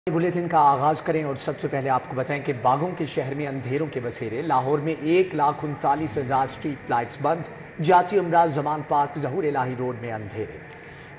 Bulletin का आगाज करें और सबसे पहले आपको बताएं कि बागों के शहर में अंधेरों के बसेरे। लाहौर में 1,39,000 स्ट्रीट लाइट्स बंद। जाती अमराज जमान पार्क जहूर इलाही रोड में अंधेरे।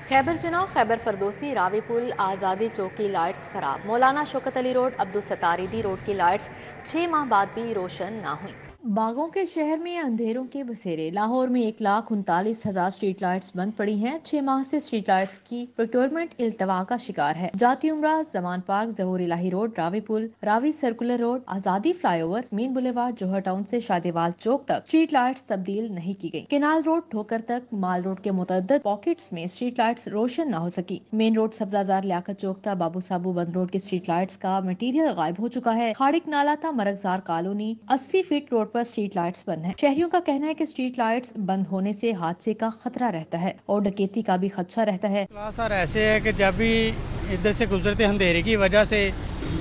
खैबर जनाब, खैबर फरदोसी, रावी पुल, आज़ादी चौक की लाइट्स खराब। मौलाना शौकत अली रोड, अब्दुल सत्तारिदी रोड की लाइट्स 6 माह बाद भी रोशन ना हुई। बागों के शहर में अंधेरों के बसेरे। लाहौर में 1,39,000 स्ट्रीट लाइट्स बंद पड़ी हैं। 6 माह से स्ट्रीट लाइट्स की प्रोक्योरमेंट इल्तवा का शिकार है। जाती उमराज, जमान पार्क, जहूर इलाही रोड, रावी पुल, रावी सर्कुलर रोड, आज़ादी फ्लाईओवर, मेन बुलेवार्ड, जौहर टाउन से शादेवाल चौक तक स्ट्रीट लाइट्स तब्दील नहीं की गई। केनाल रोड ठोकर तक माल रोड के मुतअद्दिद पॉकेट्स में स्ट्रीट लाइट्स रोशन न हो सकी। मेन रोड सब्जाजार लियाकत चौक था बाबू साबू बंद रोड की स्ट्रीट लाइट्स का मटीरियल गायब हो चुका है। खाड़िक नाला था मरगजार कॉलोनी 80 फीट रोड पर स्ट्रीट लाइट्स बंद हैं। शहरियों का कहना है कि स्ट्रीट लाइट्स बंद होने से हादसे का खतरा रहता है और डकैती का भी खदशा रहता है। सर ऐसे है कि जब भी इधर से गुजरते अंधेरे की वजह से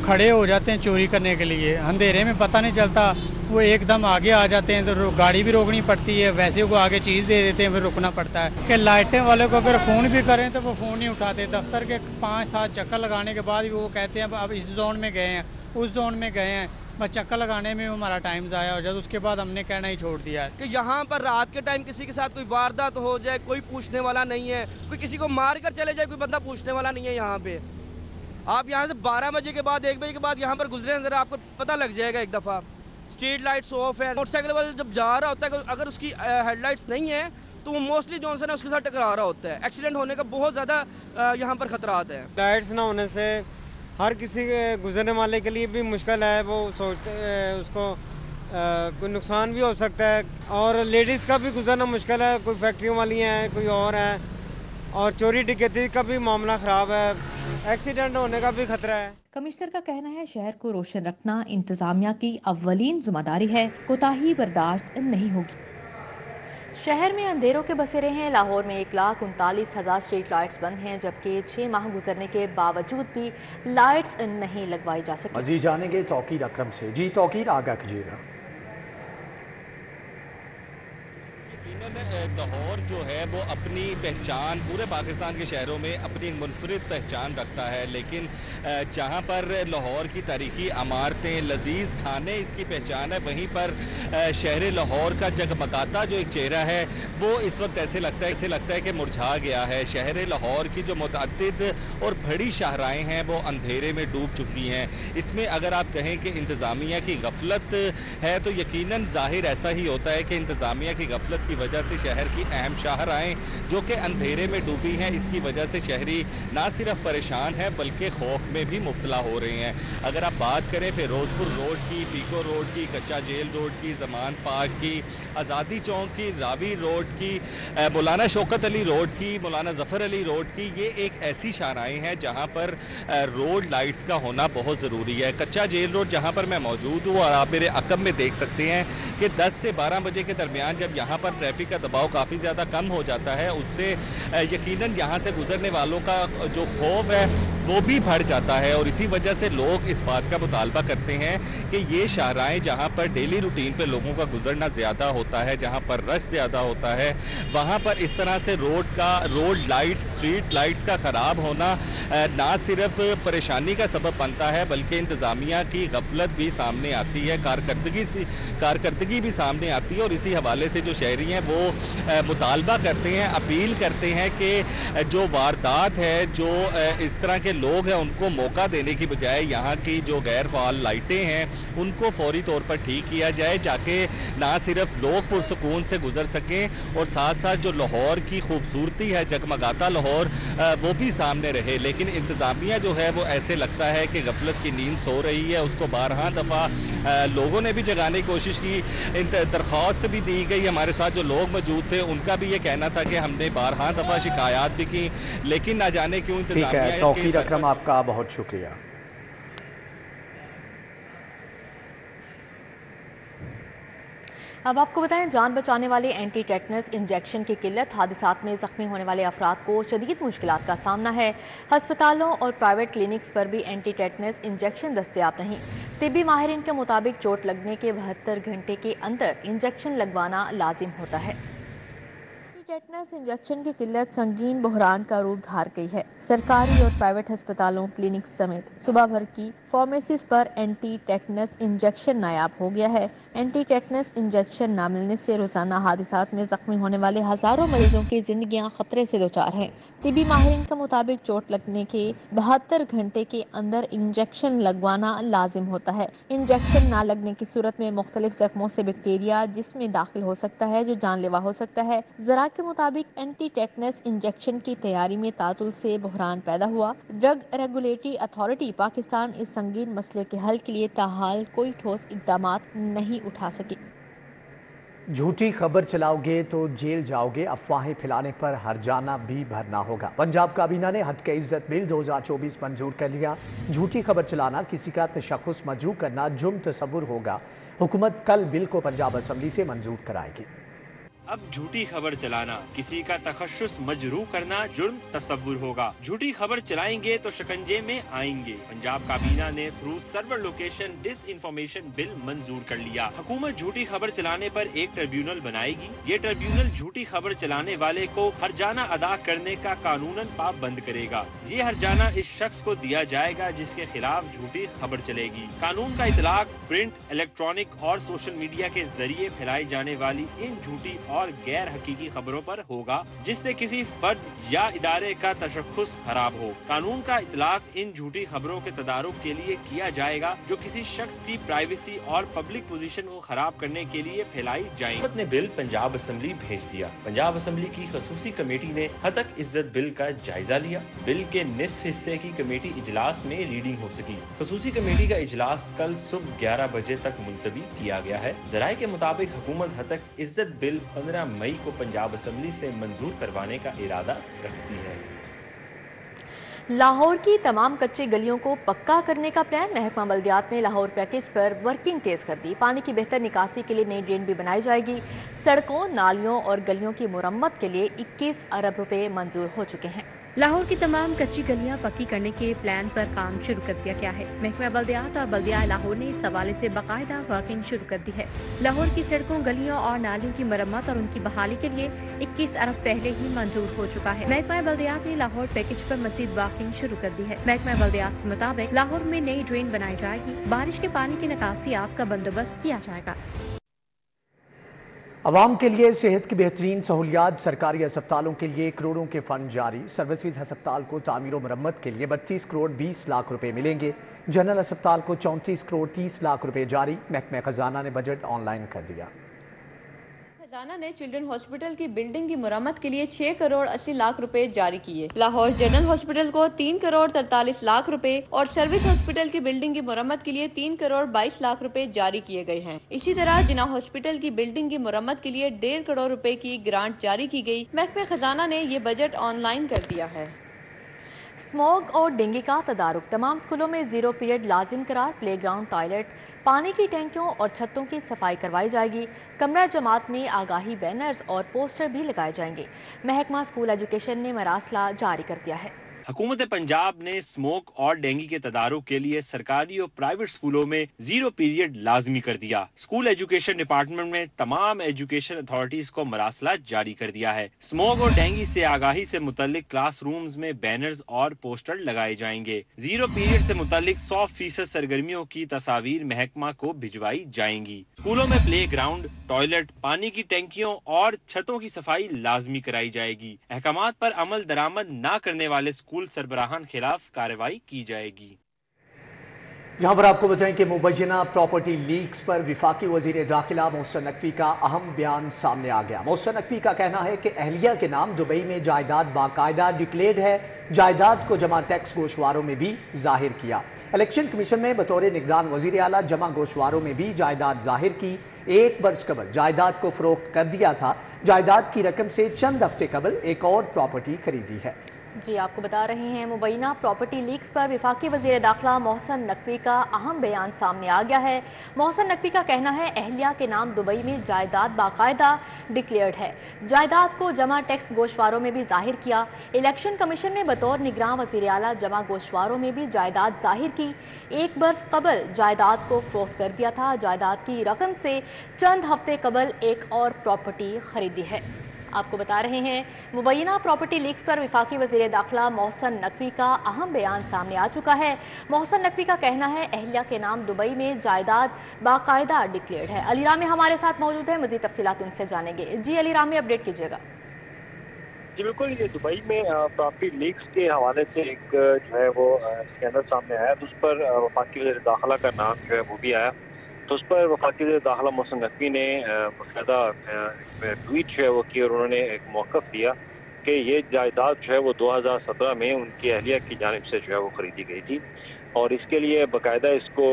खड़े हो जाते हैं चोरी करने के लिए। अंधेरे में पता नहीं चलता, वो एकदम आगे आ जाते हैं तो गाड़ी भी रोकनी पड़ती है, वैसे को आगे चीज़ दे देते हैं, फिर रुकना पड़ता है। कि लाइटें वाले को अगर फ़ोन भी करें तो वो फ़ोन नहीं उठाते। दफ्तर के 5-7 चक्कर लगाने के बाद भी वो कहते हैं अब इस जोन में गए हैं, उस जोन में गए हैं, बस चक्कर लगाने में हमारा टाइम ज़ाया हो जाता। उसके बाद हमने कहना ही छोड़ दिया है कि यहाँ पर रात के टाइम किसी के साथ कोई वारदात हो जाए, कोई पूछने वाला नहीं है, कोई किसी को मार कर चले जाए, कोई बंदा पूछने वाला नहीं है। यहाँ पे आप यहाँ से 12 बजे के बाद 1 बजे के बाद यहाँ पर गुजरे जरा आपको पता लग जाएगा एक दफ़ा। स्ट्रीट लाइट्स ऑफ है। मोटरसाइकिल वाला जब जा रहा होता है अगर उसकी हेडलाइट्स नहीं है तो वो मोस्टली जॉनसन है उसके साथ टकरा रहा होता है। एक्सीडेंट होने का बहुत ज़्यादा यहाँ पर खतरात है। लाइट्स ना होने से हर किसी के गुजरने वाले के लिए भी मुश्किल है। वो सोचते उसको कोई नुकसान भी हो सकता है और लेडीज़ का भी गुजरना मुश्किल है। कोई फैक्ट्रियों वाली हैं, कोई और है, और चोरी डकैती का भी मामला ख़राब है। एक्सीडेंट होने का भी खतरा है। कमिश्नर का कहना है शहर को रोशन रखना इंतजामिया की अव्वलीन जिम्मेदारी है, कोताही बर्दाश्त नहीं होगी। शहर में अंधेरों के बसेरे हैं। लाहौर में 1,39,000 स्ट्रीट लाइट्स बंद हैं, जबकि 6 माह गुजरने के बावजूद भी लाइट्स नहीं लगवाई जा सकी। मजीद जानेंगे तौकीर अकरम से। जी तौकीर, आगाह कीजिएगा। लाहौर जो है वो अपनी पहचान पूरे पाकिस्तान के शहरों में अपनी एक मुनफरिद पहचान रखता है, लेकिन जहाँ पर लाहौर की तारीखी इमारतें, लजीज खाने इसकी पहचान है, वहीं पर शहर लाहौर का जगमगाता जो एक चेहरा है वो इस वक्त ऐसे लगता है कि मुरझा गया है। शहर लाहौर की जो मुतअद्दिद और बड़ी शाहराएँ हैं वो अंधेरे में डूब चुकी हैं। इसमें अगर आप कहें कि इंतज़ामिया की गफलत है तो यकीनन जाहिर ऐसा ही होता है कि इंतज़ामिया की गफलत की वजह से शहर की अहम शाहराएं जो कि अंधेरे में डूबी हैं, इसकी वजह से शहरी ना सिर्फ परेशान है बल्कि खौफ में भी मुब्तला हो रहे हैं। अगर आप बात करें फिरोजपुर रोड की, पीको रोड की, कच्चा जेल रोड की, जमान पार्क की, आज़ादी चौक की, रावी रोड की, मौलाना शौकत अली रोड की, मौलाना जफर अली रोड की, ये एक ऐसी शाहराएं हैं जहां पर रोड लाइट्स का होना बहुत ज़रूरी है। कच्चा जेल रोड जहां पर मैं मौजूद हूँ और आप मेरे अकब में देख सकते हैं कि 10 से 12 बजे के दरमियान जब यहाँ पर ट्रैफिक का दबाव काफ़ी ज़्यादा कम हो जाता है, उससे यकीनन यहाँ से गुजरने वालों का जो खौफ है वो भी बढ़ जाता है। और इसी वजह से लोग इस बात का मुतालबा करते हैं कि ये शाहराएँ जहाँ पर डेली रूटीन पे लोगों का गुजरना ज़्यादा होता है, जहाँ पर रश ज़्यादा होता है, वहाँ पर इस तरह से रोड लाइट्स, स्ट्रीट लाइट्स का ख़राब होना ना सिर्फ परेशानी का सबब बनता है बल्कि इंतज़ामिया की गफलत भी सामने आती है, कारकर्दगी भी सामने आती है। और इसी हवाले से जो शहरी हैं वो मुतालबा करते हैं, अपील करते हैं कि जो वारदात है, जो इस तरह के लोग हैं उनको मौका देने की बजाय यहाँ की जो गैर फाल लाइटें हैं उनको फौरी तौर पर ठीक किया जाए, जाके ना सिर्फ लोग पुरसकून से गुजर सकें और साथ साथ जो लाहौर की खूबसूरती है, जगमगाता लाहौर, वो भी सामने रहे। लेकिन इंतज़ामिया जो है वो ऐसे लगता है कि गफलत की नींद सो रही है। उसको 12 दफ़ा लोगों ने भी जगाने की कोशिश की, दरख्वास्त भी दी गई। हमारे साथ जो लोग मौजूद थे उनका भी ये कहना था कि हमने 12 दफ़ा शिकायत भी की, लेकिन ना जाने क्यों इंतज़ामिया। ठीक है तौकीर अकरम, आपका बहुत शुक्रिया। अब आपको बताएं, जान बचाने वाले एंटी टेटनस इंजेक्शन की किल्लत, हादसात में जख्मी होने वाले अफराद को शदीद मुश्किलात का सामना है। हस्पतालों और प्राइवेट क्लिनिक्स पर भी एंटी टेटनस इंजेक्शन दस्तयाब नहीं। तिब्बी माहिरीन के मुताबिक चोट लगने के 72 घंटे के अंदर इंजेक्शन लगवाना लाजिम होता है। टेटनस इंजेक्शन की किल्लत संगीन बहरान का रूप धार गई है। सरकारी और प्राइवेट अस्पतालों, क्लिनिक समेत सुबह भर की फार्मेसीज पर एंटी टेटनस इंजेक्शन नायाब हो गया है। एंटी टेटनस इंजेक्शन न मिलने से रोजाना हादसात में जख्मी होने वाले हजारों मरीजों की जिंदगियां खतरे से दोचार हैं। तिबी माहिरीन के मुताबिक चोट लगने के 72 घंटे के अंदर इंजेक्शन लगवाना लाजिम होता है। इंजेक्शन न लगने की सूरत में मुख्तलिफ जख्मों से बैक्टीरिया जिसमें दाखिल हो सकता है जो जानलेवा हो सकता है। जरा के मुताबिक एंटी टेटनस इंजेक्शन की तैयारी में तातुल से बहरान पैदा हुआ। ड्रग रेगुलेटरी अथॉरिटी पाकिस्तान इस संगीन मसले के हल के लिए ताहाल कोई ठोस इक़दामात नहीं उठा सकी। झूठी खबर चलाओगे तो जेल जाओगे, अफवाहें फैलाने पर हर्जाना भी भरना होगा। पंजाब काबीना ने हद के इज्जत बिल 2024 मंजूर कर लिया। झूठी खबर चलाना, किसी का तशख्खुस मजरूह करना जुर्म तस्वुर होगा। हुकूमत कल बिल को पंजाब असम्बली से मंजूर कराएगी। अब झूठी खबर चलाना, किसी का तखस्सुस मजरूह करना जुर्म तस्वुर होगा। झूठी खबर चलाएंगे तो शिकंजे में आएंगे। पंजाब काबीना ने through server location disinformation bill मंजूर कर लिया। हुकूमत झूठी खबर चलाने पर एक ट्रिब्यूनल बनाएगी। ये ट्रिब्यूनल झूठी खबर चलाने वाले को हर्जाना अदा करने का कानूनन पाबंद करेगा। ये हर्जाना इस शख्स को दिया जाएगा जिसके खिलाफ झूठी खबर चलेगी। कानून का इतलाक प्रिंट, इलेक्ट्रॉनिक और सोशल मीडिया के जरिए फैलाई जाने वाली इन झूठी और गैर हकीकी खबरों पर होगा जिससे किसी फर्द या इदारे का तशख्खुस खराब हो। कानून का इतलाक इन झूठी खबरों के तदारुक के लिए किया जाएगा जो किसी शख्स की प्राइवेसी और पब्लिक पोजीशन को खराब करने के लिए फैलाई जाएगी। हुकूमत ने बिल पंजाब असम्बली भेज दिया। पंजाब असम्बली की खसूसी कमेटी ने हतक इज्जत बिल का जायजा लिया। बिल के निस्फ हिस्से की कमेटी इजलास में रीडिंग हो सकी। खसूसी कमेटी का इजलास कल सुबह 11 बजे तक मुलतवी किया गया है। जराये के मुताबिक हुकूमत हतक इज्जत बिल 15 मई को पंजाब असम्बली से मंजूर करवाने का इरादा रखती है। लाहौर की तमाम कच्ची गलियों को पक्का करने का प्लान। महकमा बल्दियात ने लाहौर पैकेज पर वर्किंग तेज कर दी। पानी की बेहतर निकासी के लिए नई ड्रेन भी बनाई जाएगी। सड़कों, नालियों और गलियों की मुरम्मत के लिए 21 अरब रुपए मंजूर हो चुके हैं। लाहौर की तमाम कच्ची गलियां पक्की करने के प्लान पर काम शुरू कर दिया गया है। महकमा बल्दियात और बल्दिया लाहौर ने इस हवाले से बाकायदा वर्किंग शुरू कर दी है। लाहौर की सड़कों, गलियों और नालियों की मरम्मत और उनकी बहाली के लिए 21 अरब पहले ही मंजूर हो चुका है। महकमा बल्दियात ने लाहौर पैकेज पर मजीद वर्किंग शुरू कर दी है। महकमा बल्दियात के मुताबिक लाहौर में नई ड्रेन बनाई जाएगी। बारिश के पानी की निकासियात का बंदोबस्त किया जाएगा। अवाम के लिए सेहत की बेहतरीन सहूलियात। सरकारी अस्पतालों के लिए करोड़ों के फंड जारी। सर्विसेज अस्पताल को तामीर और मरम्मत के लिए 32 करोड़ 20 लाख रुपए मिलेंगे। जनरल अस्पताल को 34 करोड़ 30 लाख रुपए जारी। महकमा खजाना ने बजट ऑनलाइन कर दिया। खजाना ने चिल्ड्रन हॉस्पिटल की बिल्डिंग की मुरम्मत के लिए 6 करोड़ 80 लाख रुपए जारी किए। लाहौर जनरल हॉस्पिटल को 3 करोड़ 43 लाख रुपए और सर्विस हॉस्पिटल की बिल्डिंग की मुरम्मत के लिए 3 करोड़ 22 लाख रुपए जारी किए गए हैं। इसी तरह जिना हॉस्पिटल की बिल्डिंग की मुरम्मत के लिए 1.5 करोड़ रुपए की ग्रांट जारी की गई। महकमा खजाना ने ये बजट ऑनलाइन कर दिया है। स्मॉग और डेंगू का तदारुक। तमाम स्कूलों में 0 पीरियड लाजिम करार। प्ले ग्राउंड, टॉयलेट, पानी की टैंकियों और छतों की सफाई करवाई जाएगी। कमरा जमात में आगाही बैनर्स और पोस्टर भी लगाए जाएंगे। महकमा स्कूल एजुकेशन ने मरासला जारी कर दिया है। हुकूमत पंजाब ने स्मोक और डेंगू के तदारुक के लिए सरकारी और प्राइवेट स्कूलों में 0 पीरियड लाजमी कर दिया। स्कूल एजुकेशन डिपार्टमेंट में तमाम एजुकेशन अथॉरिटीज को मरासला जारी कर दिया है। स्मोक और डेंगू से आगाही से मुतल्लिक क्लास रूम्स में बैनर्स और पोस्टर लगाए जाएंगे। 0 पीरियड से मुतल्लिक 100% सरगर्मियों की तस्वीर महकमा को भिजवाई जाएंगी। स्कूलों में प्ले ग्राउंड, टॉयलेट, पानी की टैंकियों और छतों की सफाई लाजमी कराई जाएगी। अहकामात पर अमल दरामद न करने वाले स्कूल सरबराहान खिलाफ कार्रवाई की जाएगी। यहाँ पर आपको बताएं कि मुबैना प्रॉपर्टी लीक्स पर विफाकी वजीर दाखिला मोहसिन नकवी का अहम बयान सामने आ गया। मोहसिन नकवी का कहना है कि अहलिया के नाम दुबई में जायदाद बाकायदा डिक्लेयर्ड है। जायदाद को जमा टैक्स गोशवारों में भी जाहिर किया। इलेक्शन कमीशन में बतौर निगरान वजीर आला जमा गोशवारों में भी जायदाद जाहिर की। 1 बरस कबल जायदाद को फरोख्त कर दिया था। जायदाद की रकम से चंद हफ्ते कबल एक और प्रॉपर्टी खरीदी है। जी आपको बता रहे हैं, मुबैना प्रॉपर्टी लीक्स पर विफाकी वज़ीर दाखिला मोहसिन नकवी का अहम बयान सामने आ गया है। मोहसिन नकवी का कहना है अहलिया के नाम दुबई में जायदाद बाकायदा डिक्लेयर्ड है। जायदाद को जमा टैक्स गोशवारों में भी जाहिर किया। इलेक्शन कमीशन ने बतौर निगरान वज़ीर आला जमा गोशवारों में भी जायदाद जाहिर की। 1 बरस कबल जायदाद को फरोख्त कर दिया था। जायदाद की रकम से चंद हफ्ते कबल एक और प्रॉपर्टी खरीदी है। आपको बता रहे हैं, मुबैना प्रॉपर्टी लीक्स पर वफाकी वज़ीर दाखिला मोहसन नकवी का अहम बयान सामने आ चुका है। मोहसन नकवी का कहना है अहलिया के नाम दुबई में जायदाद बाकायदा डिक्लेयर्ड है। अली रामी हमारे साथ मौजूद है, मज़ीद तफसीलात उनसे जानेंगे। जी अली रामी, अपडेट कीजिएगा। जी बिल्कुल, ये दुबई में प्रॉपर्टी लीक्स के हवाले से एक जो है वो स्कैंडल सामने आया, तो उस पर वफाकी वज़ीर दाखिला का नाम जो है वो भी आया। तो उस पर वफाकी वज़ीर दाखिला मोहसन नकवी ने बाकायदा ट्वीट जो है वो की और उन्होंने एक मौक़िफ़ दिया कि ये जायदाद जो है वो 2017 में उनकी अहलिया की जानिब से जो है वो ख़रीदी गई थी और इसके लिए बाकायदा इसको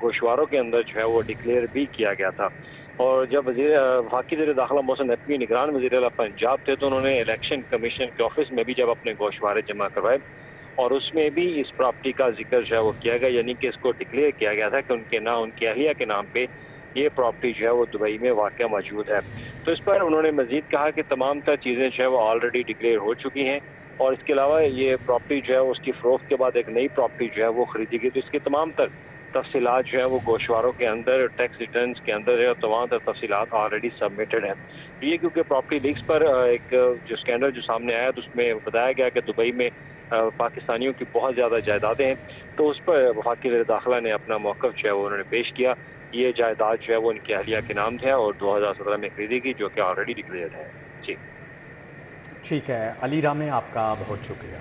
गोशवारों के अंदर जो है वो डिक्लेयर भी किया गया था। और जब वफाकी वज़ीर दाखिला मोहसन नकवी निगरान वज़ीर आला पंजाब थे तो उन्होंने इलेक्शन कमीशन के ऑफिस में भी जब अपने गोशवारे जमा करवाए और उसमें भी इस प्रॉपर्टी का जिक्र जो है वो किया गया, यानी कि इसको डिक्लेयर किया गया था कि उनके अहलिया के नाम पे ये प्रॉपर्टी जो है वो दुबई में वाक़या मौजूद है। तो इस पर उन्होंने मज़ीद कहा कि तमाम तर चीज़ें जो है वो ऑलरेडी डिक्लेयर हो चुकी हैं और इसके अलावा ये प्रॉपर्टी जो है उसकी फ़रोख्त के बाद एक नई प्रॉपर्टी जो है वो ख़रीदी गई, तो इसकी तमाम तर तफसीलात जो है वो गोशवारों के अंदर टैक्स रिटर्न्स के अंदर है और तमाम तर तफसीलात ऑलरेडी सबमिटेड है। ये क्योंकि प्रॉपर्टी लीक्स पर एक जो स्कैंडल जो सामने आया तो उसमें बताया गया कि दुबई में पाकिस्तानियों की बहुत ज़्यादा जायदादें हैं, तो उस पर वफाकी वज़ीर दाखिला ने अपना मौक़िफ़ जो है वो उन्होंने पेश किया। ये जायदाद जो है वो उनकी अहलिया के नाम है और 2017 में खरीदी गई, जो कि ऑलरेडी डिक्लेयर्ड है। जी ठीक है अली रामी, आपका बहुत शुक्रिया।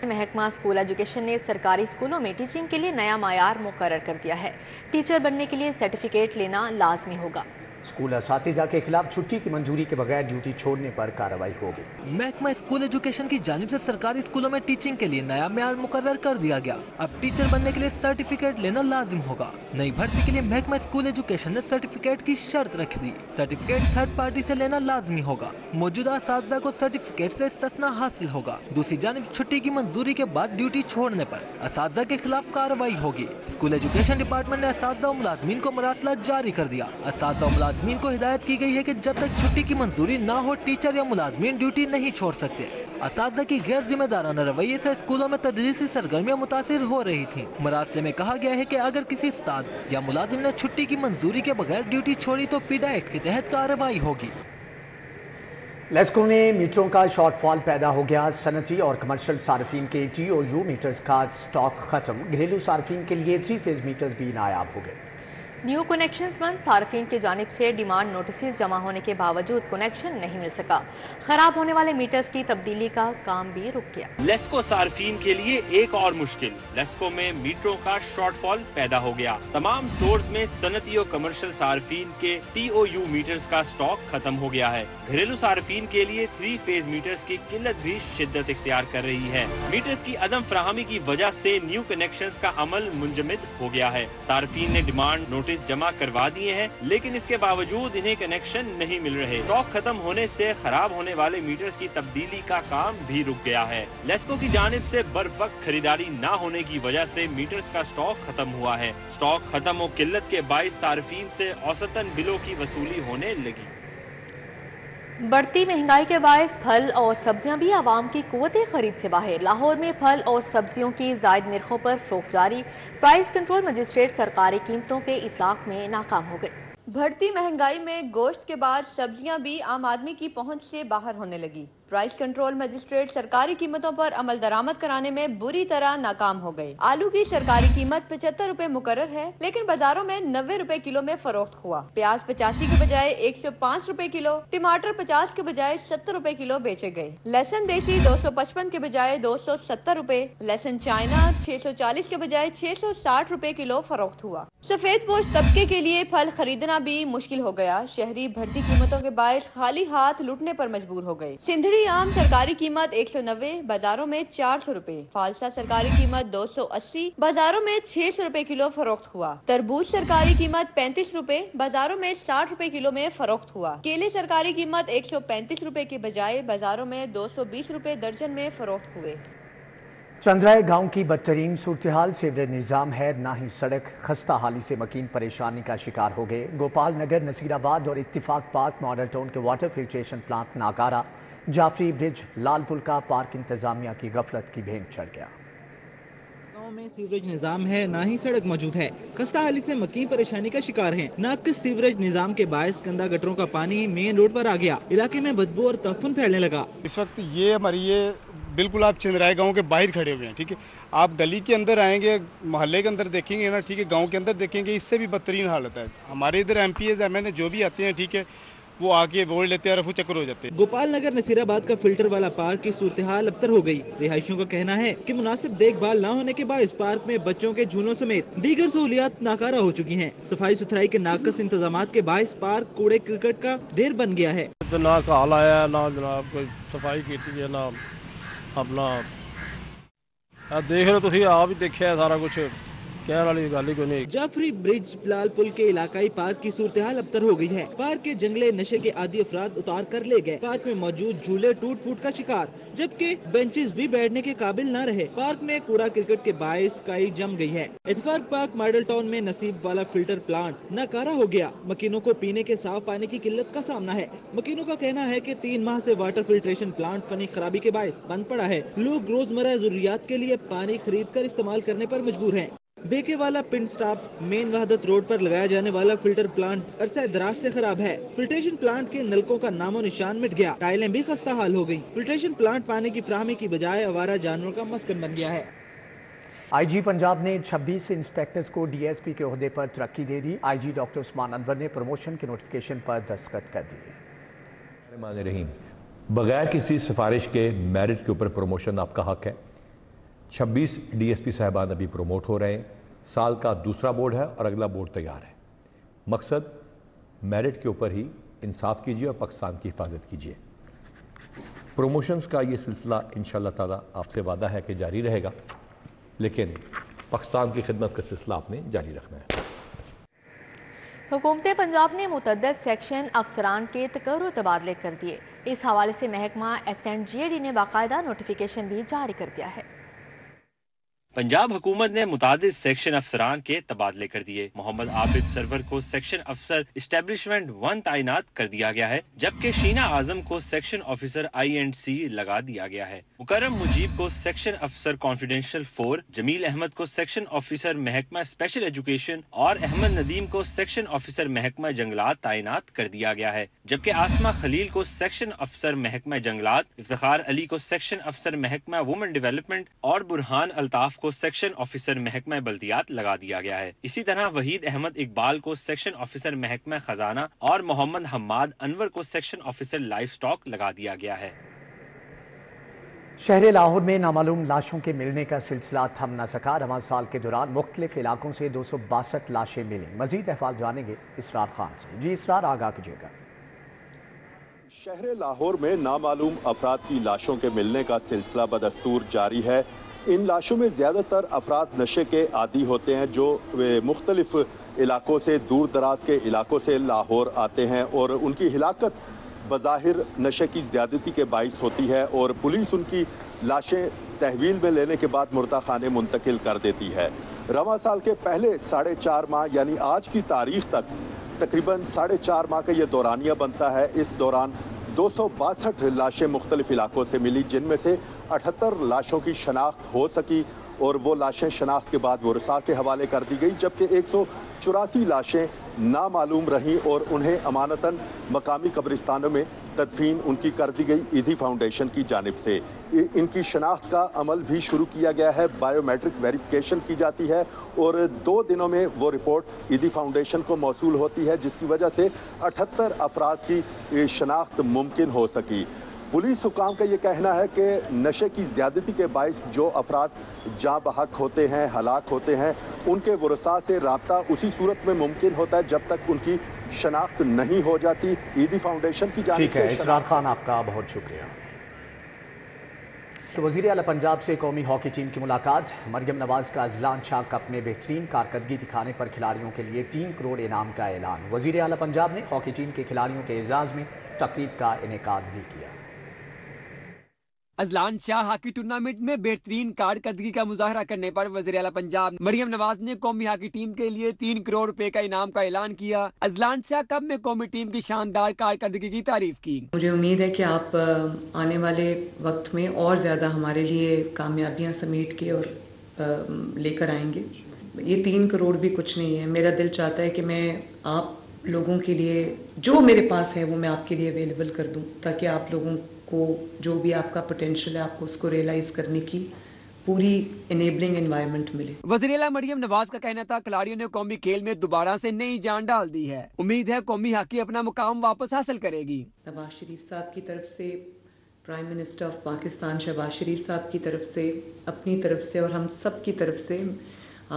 महकमा स्कूल एजुकेशन ने सरकारी स्कूलों में टीचिंग के लिए नया मायार मुकर्रर कर दिया है। टीचर बनने के लिए सर्टिफिकेट लेना लाजमी होगा। स्कूल असातिज़ा के खिलाफ छुट्टी की मंजूरी के बगैर ड्यूटी छोड़ने पर कार्रवाई होगी। महकमा स्कूल एजुकेशन की जानिब से सरकारी स्कूलों में टीचिंग के लिए नया मेयार मुकर्रर कर दिया गया। अब टीचर बनने के लिए सर्टिफिकेट लेना लाजिम होगा। नई भर्ती के लिए महकमा स्कूल एजुकेशन ने सर्टिफिकेट की शर्त रख दी। सर्टिफिकेट थर्ड पार्टी से लेना लाजमी होगा। मौजूदा असातिज़ा को सर्टिफिकेट से इस्तिस्ना हासिल होगा। दूसरी जानिब छुट्टी की मंजूरी के बाद ड्यूटी छोड़ने पर असातिज़ा के खिलाफ कार्रवाई होगी। स्कूल एजुकेशन डिपार्टमेंट ने असातिज़ा और मुलाजमीन को मरासला जारी कर दिया। असातिज़ा और मुलाजमीन को हिदायत की गई है कि जब तक छुट्टी की मंजूरी ना हो टीचर या मुलाजमीन ड्यूटी नहीं छोड़ सकते। असातिज़ा की गैर जिम्मेदाराना रवैये से स्कूलों में तदरीसी सरगर्मियां मुतासिर हो रही थी। मरासले में कहा गया है कि अगर किसी उस्ताद या मुलाजिम ने छुट्टी की मंजूरी के बगैर ड्यूटी छोड़ी तो पीडा एक्ट के तहत कार्रवाई होगी। लेस्को में मीटरों का शॉर्टफॉल पैदा हो गया। सनती और कमर्शियल सार्फिन के TOU मीटर्स का स्टॉक खत्म। घरेलू सार्फिन के लिए 3 फेज मीटर्स भी नायाब हो गए। न्यू कनेक्शंस बंद। सार्फिन की जानिब से डिमांड नोटिस जमा होने के बावजूद कनेक्शन नहीं मिल सका। खराब होने वाले मीटर्स की तब्दीली का काम भी रुक गया। लेस्को सार्फिन के लिए एक और मुश्किल। लेस्को में मीटरों का शॉर्टफॉल पैदा हो गया। तमाम स्टोर्स में सनती और कमर्शियल सार्फिन के TOU मीटर्स का स्टॉक खत्म हो गया है। घरेलू सार्फिन के लिए 3 फेज मीटर्स की किल्लत भी शिद्दत इख्तियार कर रही है। मीटर्स की अदम फराहमी की वजह से न्यू कनेक्शंस का अमल मुंजमद हो गया है। सार्फिन ने डिमांड नोटिस जमा करवा दिए हैं, लेकिन इसके बावजूद इन्हें कनेक्शन नहीं मिल रहे। स्टॉक खत्म होने से खराब होने वाले मीटर्स की तब्दीली का काम भी रुक गया है। लेस्को की जानिब से बर वक्त खरीदारी ना होने की वजह से मीटर्स का स्टॉक खत्म हुआ है। स्टॉक खत्म और किल्लत के बाइस सार्फिन से औसतन बिलों की वसूली होने लगी। बढ़ती महंगाई के बायस फल और सब्जियां भी आवाम की कुव्वत खरीद से बाहर। लाहौर में फल और सब्जियों की जायद निर्खों पर फरोख्त जारी। प्राइस कंट्रोल मजिस्ट्रेट सरकारी कीमतों के इतलाक में नाकाम हो गए। बढ़ती महंगाई में गोश्त के बाद सब्जियां भी आम आदमी की पहुंच से बाहर होने लगी। प्राइस कंट्रोल मजिस्ट्रेट सरकारी कीमतों पर अमल दरामद कराने में बुरी तरह नाकाम हो गए। आलू की सरकारी कीमत 75 रुपए मुकर्रर है, लेकिन बाजारों में 90 रुपए किलो में फरोख्त हुआ। प्याज 85 के बजाय 105 रुपए किलो, टमाटर 50 के बजाय 70 रुपए किलो बेचे गए। लहसुन देसी 255 के बजाय 270 रुपए, लहसुन चाइना 640 के बजाय 660 रुपए किलो फरोख्त हुआ। सफेद पोश तबके के लिए फल खरीदना भी मुश्किल हो गया। शहरी बढ़ती कीमतों के बायस खाली हाथ लुटने पर मजबूर हो गए। सिंधड़ी आम सरकारी कीमत 190, बाजारों में 400 रुपए। फालसा सरकारी कीमत 280, बाजारों में 600 रुपए किलो फरोख्त हुआ। तरबूज सरकारी कीमत 35 रुपए, बाजारों में 60 रुपए किलो में फरोख्त हुआ। केले सरकारी कीमत 135 रुपए के बजाय बाजारों में 220 रुपए दर्जन में फरोख्त हुए। चंद्राय गांव की बदतरीन सूरत-ए-हाल। सीवरेज निज़ाम है ना ही सड़क। खस्ता हाली से मकीन परेशानी का शिकार हो गए। गोपाल नगर, नसीराबाद और इत्तिफाक पार्क मॉडल टाउन के वाटर फिल्ट्रेशन प्लांट नाकारा। जाफरी ब्रिज, लालपुल का पार्क इंतजामिया की गफलत की भेंट चढ़ गया। گاؤں میں سیوریج نظام ہے، نہ ہی سڑک موجود ہے. خستہ حالی سے مکین پریشانی کا شکار ہیں. ناقص سیوریج نظام کے باعث گندا گٹروں کا پانی مین روڈ پر آ گیا. علاقے میں بدبو اور تعفن پھیلنے لگا. اس وقت یہ ہماری بالکل آپ چندرائے گاؤں کے باہر کھڑے ہوئے ہیں. ٹھیک ہے، آپ گلی کے اندر آئیں گے، محلے کے اندر دیکھیں گے نا، ٹھیک ہے، گاؤں کے اندر دیکھیں گے، اس سے بھی بدترین حالت ہے. ہمارے ادھر MPAs MNA جو بھی آتے ہیں، ٹھیک ہے، وہ آ کے ووٹ لیتے ہیں اور رفو چکر ہو جاتے ہیں. گوپال نگر نصیر آباد کا فلٹر والا پارک کی صورتحال ابتر ہو گئی. رہائشیوں کا کہنا ہے کہ مناسب دیکھ بھال نہ ہونے کے باعث پارک میں بچوں کے جھولوں سمیت دیگر سہولیات ناکارہ ہو چکی ہیں. صفائی ستھرائی کے ناقص انتظامات کے باعث پارک کوڑے کرکٹ کا ڈھیر بن گیا ہے. نہ کال آیا، نہ جناب کوئی صفائی کی ہے، نہ اپنا دیکھ رہے تھی، آپ ہی دیکھا ہے سارا کچھ. جعفری برج لال پل کے علاقائی پارک کی صورتحال ابتر ہو گئی ہے. پارک کے جنگلے نشے کے عادی افراد اتار کر لے گئے. پارک میں موجود جھولے ٹوٹ پھوٹ کا شکار، جبکہ بینچز بھی بیٹھنے کے قابل نہ رہے. پارک میں کوڑا کرکٹ کے باعث کائی جم گئی ہے. اتفاق پارک ماڈل ٹاؤن میں نصیب والا فلٹر پلانٹ ناکارہ ہو گیا. مکینوں کو پینے کے صاف پانی کی قلت کا سامنا ہے. مکینوں کا کہنا ہے کہ 3 ماہ سے واٹر فلٹریشن پلانٹ فنی خرابی کے باعث بند پڑا ہے. لوگ روزمرہ ضروریات کے لیے پانی خرید کر استعمال کرنے پر مجبور ہیں. بیکے والا پنڈ سٹاپ مین وحدت روڈ پر لگایا جانے والا فلٹر پلانٹ عرصہ دراز سے خراب ہے. فلٹریشن پلانٹ کے نلکوں کا نام و نشان مٹ گیا. ٹائلیں بھی خستہ حال ہو گئی. فلٹریشن پلانٹ پانی کی فراہمی کی بجائے آوارہ جانوروں کا مسکن بن گیا ہے. آئی جی پنجاب نے 26 انسپیکٹرز کو ڈی ایس پی کے عہدے پر ترقی دے دی. آئی جی ڈاکٹر عثمان انور نے پروموشن کے نوٹیفیکیشن پر دستخط کر دیے. بغیر کسی سفارش کے میرٹ کے اوپر پروموشن آپ کا حق ہے. 26 ڈی ایس پی صاحبان ابھی پروموٹ ہو رہے ہیں. سال کا دوسرا بورڈ ہے اور اگلا بورڈ تیار ہے. مقصد میرٹ کے اوپر ہی انصاف کیجیے اور پاکستان کی حفاظت کیجیے. پروموشنز کا یہ سلسلہ انشاءاللہ تعالیٰ آپ سے وعدہ ہے کہ جاری رہے گا، لیکن پاکستان کی خدمت کا سلسلہ آپ نے جاری رکھنا ہے. حکومت پنجاب نے متعدد سیکشن افسران کے تقرر تبادلے کر دیے. اس حوالے سے محکمہ S and G A D نے باقاعدہ نوٹیفیکیشن بھی جاری کر دیا ہے. پنجاب حکومت نے متعدد سیکشن افسران کے تبادلے کر دیے. محمد عابد سرور کو سیکشن افسر اسٹیبلشمنٹ 1 تعینات کر دیا گیا ہے، جبکہ شینہ اعظم کو سیکشن آفیسر آئی اینڈ سی لگا دیا گیا ہے. مکرم مجیب کو سیکشن افسر کانفیڈینشیل 4، جمیل احمد کو سیکشن آفیسر محکمہ اسپیشل ایجوکیشن اور احمد ندیم کو سیکشن آفیسر محکمہ جنگلات تعینات کر دیا گیا ہے، جبکہ آسمہ خلیل کو سیکشن افسر محکمہ جنگلات، افتخار علی کو سیکشن افسر محکمہ وومن ڈیولپمنٹ اور برہان الطاف کو سیکشن آفیسر محکمہ بلدیات لگا دیا گیا ہے. اسی طرح وحید احمد اقبال کو سیکشن آفیسر محکمہ خزانہ اور محمد حماد انور کو سیکشن آفیسر لائف سٹاک لگا دیا گیا ہے. شہر لاہور میں نامعلوم لاشوں کے ملنے کا سلسلہ تھم نہ سکا. رواں سال کے دوران مختلف علاقوں سے 262 لاشیں ملیں. مزید احوال جانیں گے اسرار خان سے. جی اسرار، آگاہ کیجیے گا. شہر لاہور میں نامعلوم افراد کی لاشوں کے ملنے کا سلسلہ بدستور جاری ہے. ان لاشوں میں زیادہ تر افراد نشے کے عادی ہوتے ہیں جو مختلف علاقوں سے، دور دراز کے علاقوں سے لاہور آتے ہیں، اور ان کی ہلاکت بظاہر نشے کی زیادتی کے باعث ہوتی ہے، اور پولیس ان کی لاشیں تحویل میں لینے کے بعد مردہ خانے منتقل کر دیتی ہے. رواں سال کے پہلے 4.5 ماہ یعنی آج کی تاریخ تک تقریباً 4.5 ماہ کا یہ دورانیہ بنتا ہے. اس دوران 262 لاشیں مختلف علاقوں سے ملی، جن میں سے 78 لاشوں کی شناخت ہو سکی اور وہ لاشیں شناخت کے بعد ورثاء کے حوالے کر دی گئی، جبکہ 184 لاشیں نامعلوم رہیں اور انہیں امانتاً مقامی قبرستانوں میں تدفین ان کی کر دی گئی ایدھی فاؤنڈیشن کی جانب سے. ان کی شناخت کا عمل بھی شروع کیا گیا ہے، بائیو میٹرک ویریفیکیشن کی جاتی ہے اور 2 دنوں میں وہ رپورٹ ایدھی فاؤنڈیشن کو موصول ہوتی ہے، جس کی وجہ سے 78 افراد کی شناخت ممکن ہو سکی. پولیس حکام کا یہ کہنا ہے کہ نشے کی زیادتی کے باعث جو افراد جاں بحق ہوتے ہیں، ہلاک ہوتے ہیں، ان کے ورثاء سے رابطہ اسی صورت میں ممکن ہوتا ہے جب تک ان کی شناخت نہیں ہو جاتی. ایدھی فاؤنڈیشن کی جانب سے. ٹھیک ہے اسرار خان، آپ کا بہت شکریہ. تو وزیر اعلیٰ پنجاب سے قومی ہاکی ٹیم کی ملاقات. مریم نواز کا اذلان شاہ کپ میں بہترین کارکردگی دکھانے پر کھلاڑیوں کے لیے 3 کروڑ انعام کا اعلان. وزیر اعلیٰ پنجاب نے ہاکی ٹیم کے کھلاڑیوں کے اعزاز میں تقریب کا انعقاد بھی کیا. اذلان شاہ ہاکی ٹورنامنٹ میں بہترین کارکردگی کا مظاہرہ کرنے پر وزیر اعلیٰ پنجاب مریم نواز نے قومی ہاکی ٹیم کے لیے 3 کروڑ روپے کا انعام کا اعلان کیا. اذلان شاہ کپ میں قومی ٹیم کی شاندار کارکردگی کی تعریف کی. مجھے امید ہے کہ آپ آنے والے وقت میں اور زیادہ ہمارے لیے کامیابیاں سمیٹ کے اور لے کر آئیں گے. یہ 3 کروڑ بھی کچھ نہیں ہے. میرا دل چاہتا ہے کہ میں آپ لوگوں کے لیے جو میرے پاس ہے وہ میں آپ کے لیے اویلیبل کر دوں تاکہ آپ لوگوں کو جو بھی آپ کا پوٹینشیل ہے آپ کو اس کو ریئلائز کرنے کی پوری انیبلنگ انوائرمنٹ ملے. وزیر اعلیٰ مریم نواز کا کہنا تھا کھلاڑیوں نے قومی کھیل میں دوبارہ سے نئی جان ڈال دی ہے. امید ہے قومی ہاکی اپنا مقام واپس حاصل کرے گی. نواز شریف صاحب کی طرف سے، prime minister of Pakistan Shehbaz Sharif صاحب کی طرف سے، اپنی طرف سے اور ہم سب کی طرف سے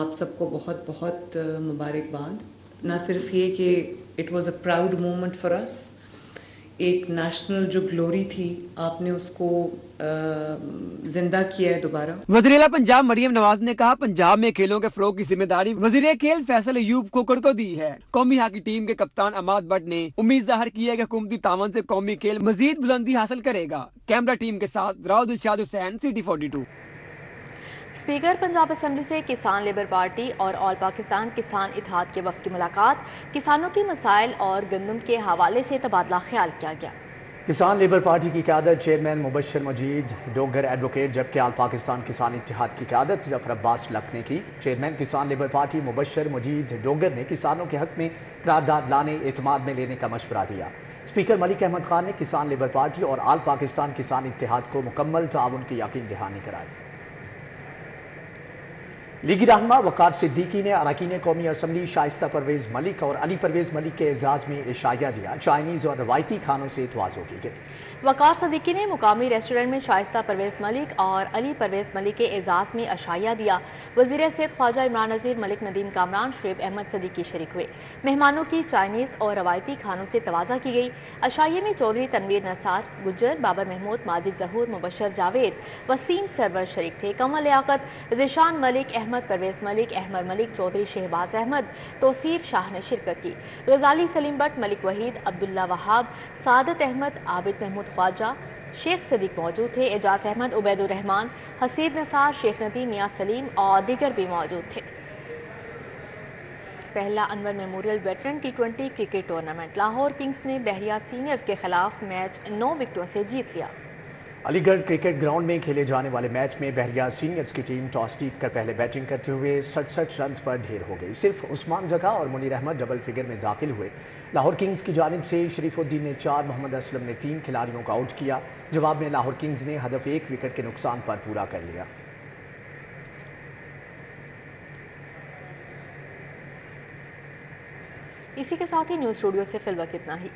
آپ سب کو بہت بہت مبارکباد. نہ صرف یہ کہ it was a proud moment for us, ایک نیشنل جو گلوری تھی آپ نے اس کو زندہ کیا ہے دوبارہ. وزیر اعلیٰ پنجاب مریم نواز نے کہا پنجاب میں کھیلوں کے فروغ کی ذمہ داری وزیر کھیل فیصل ایوب کھوکھر کو دی ہے. قومی ہاکی ٹیم کے کپتان عماد بٹ نے امید ظاہر کی ہے کہ حکومتی تعاون سے قومی کھیل مزید بلندی حاصل کرے گا. کیمرہ ٹیم کے ساتھ راؤد ارشاد حسین، CT 42. اسپیکر پنجاب اسمبلی سے کسان لیبر پارٹی اور آل پاکستان کسان اتحاد کے وفد کی ملاقات. کسانوں کے مسائل اور گندم کے حوالے سے تبادلہ خیال کیا گیا. کسان لیبر پارٹی کی قیادت چیئرمین مبشر مجید ڈوگر ایڈوکیٹ، جبکہ آل پاکستان کسان اتحاد کی قیادت ظفر عباس لک نے کی. چیئرمین کسان لیبر پارٹی مبشر مجید ڈوگر نے کسانوں کے حق میں قرارداد لانے، اعتماد میں لینے کا مشورہ دیا. اسپیکر ملک احمد خان نے کسان لیبر پارٹی اور آل پاکستان کسان اتحاد کو مکمل تعاون کی یقین دہانی کرائی. لیگی رہنما وقار صدیقی نے اراکین قومی اسمبلی شائستہ پرویز ملک اور علی پرویز ملک کے اعزاز میں عشائیہ دیا. چائنیز اور روایتی کھانوں سے تواضع کی گئی. وقار صدیقی نے مقامی ریسٹورنٹ میں شائستہ پرویز ملک اور علی پرویز ملک کے اعزاز میں عشائیہ دیا. وزیر صحت خواجہ عمران نذیر، ملک ندیم کامران، شعیب احمد صدیقی شریک ہوئے. مہمانوں کی چائنیز اور روایتی کھانوں سے توازہ کی گئی. عشائیے میں چودھری تنویر نثار، گجر، بابر محمود، ماجد ظہور، مبشر جاوید، وسیم سرور شریک تھے. قمر لیاقت، ذیشان ملک، احمد پرویز ملک، احمد ملک، چودھری شہباز احمد، توصیف شاہ نے شرکت کی. غزالی سلیم بٹ، ملک وحید، عبداللہ وہاب، سعادت احمد، عابد محمود خواجہ، شیخ صدیق موجود تھے. اعجاز احمد، عبید الرحمان، حسید نثار، شیخ ندیم، میاں سلیم اور دیگر بھی موجود تھے. پہلا Anwar memorial veteran T20 cricket tournament. Lahore kings نے بحریہ سینئرز کے خلاف میچ 9 وکٹوں سے جیت لیا. علی گڑھ کرکٹ گراؤنڈ میں کھیلے جانے والے میچ میں بحریہ سینئرز کی ٹیم ٹاس جیت کر پہلے بیٹنگ کرتے ہوئے 67 رنز پر ڈھیر ہو گئی. صرف عثمان زکا اور منیر احمد ڈبل فگر میں داخل ہوئے. لاہور کنگز کی جانب سے شریف الدین نے 4، محمد اسلم نے 3 کھلاڑیوں کو آؤٹ کیا. جواب میں لاہور کنگز نے ہدف 1 وکٹ کے نقصان پر پورا کر لیا. اسی کے ساتھ ہی نیوز اسٹوڈیو سے فی الوقت اتنا ہی.